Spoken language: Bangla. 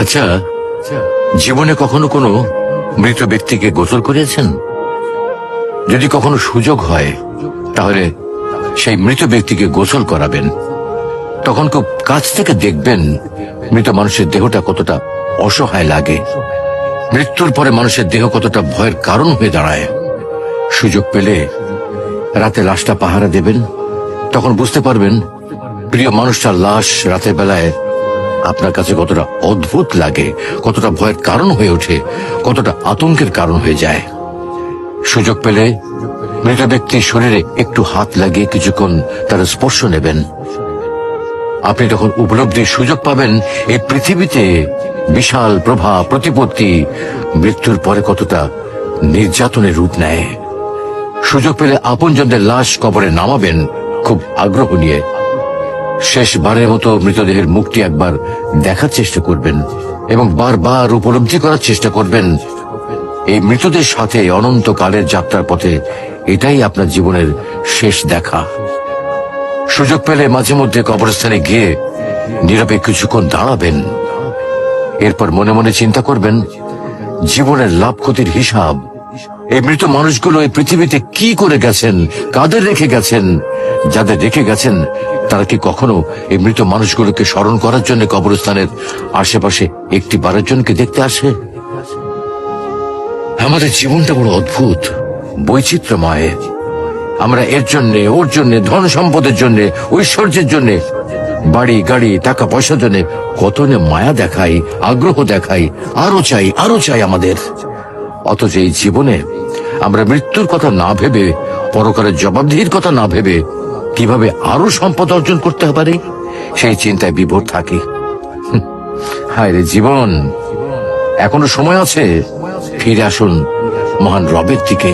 আচ্ছা, জীবনে কখনো কোনো মৃত ব্যক্তিকে গোসল করিয়েছেন? যদি কখনো সুযোগ হয় তাহলে সেই মৃত ব্যক্তিকে গোসল করাবেন। তখন খুব কাছ থেকে দেখবেন মৃত মানুষের দেহটা কতটা অসহায় লাগে, মৃত্যুর পরে মানুষের দেহ কতটা ভয়ের কারণ হয়ে দাঁড়ায়। সুযোগ পেলে রাতে লাশটা পাহারা দেবেন, তখন বুঝতে পারবেন প্রিয় মানুষটার লাশ রাতের বেলায় আপনার কাছে কতটা অদ্ভুত লাগে, কতটা ভয়ের কারণ হয়ে ওঠে, কতটা আতঙ্কের কারণ হয়ে যায়। সুযোগ পেলে মৃত ব্যক্তির শরীরে একটু হাত লাগিয়ে কিছুক্ষণ তার স্পর্শ নেবেন। আপনি তখন উপলব্ধির সুযোগ পাবেন এই পৃথিবীতে বিশাল প্রভাব প্রতিপত্তি মৃত্যুর পরে কতটা নির্যাতনের রূপ নেয়। সুযোগ পেলে আপনজনদের লাশ কবরে নামাবেন খুব আগ্রহ নিয়ে। শেষবারের মতো মৃতদেহের মুখটি একবার দেখার চেষ্টা করবেন এবং বারবার উপলব্ধি করার চেষ্টা করবেন এই মৃতদের সাথে অনন্তকালের যাত্রার পথে এটাই আপনার জীবনের শেষ দেখা। সুযোগ পেলে মাঝে মধ্যে কবরস্থানে গিয়ে নীরবে কিছুক্ষণ দাঁড়াবেন। এরপর মনে মনে চিন্তা করবেন জীবনের লাভ ক্ষতির হিসাব। এই মৃত মানুষগুলো এই পৃথিবীতে কি করে গেছেন, কাদের রেখে গেছেন। যাদের রেখে গেছেন তারা কি কখনো এই মৃত মানুষগুলোকে স্মরণ করার জন্য কবরস্থানের আশেপাশে একটি বারের জনকে দেখতে আসে? আমাদের জীবনটা বড় অদ্ভুত, বৈচিত্র্যময়। আমরা এর জন্য ওর জন্য, ধন সম্পদের জন্য, ঐশ্বর্যের জন্য, বাড়ি গাড়ি টাকা পয়সার জন্য কত মায়া দেখাই, আগ্রহ দেখাই, আরো চাই আরো চাই আমাদের। অথচ এই জীবনে আমরা মৃত্যুর কথা না ভেবে, পরকালের জবাবদিহির কথা না ভেবে কিভাবে আরো সম্পদ অর্জন করতে পারি সেই চিন্তায় বিভোর থাকি। হায় রে জীবন, এখনো সময় আছে, ফিরে আসুন মহান রবের দিকে।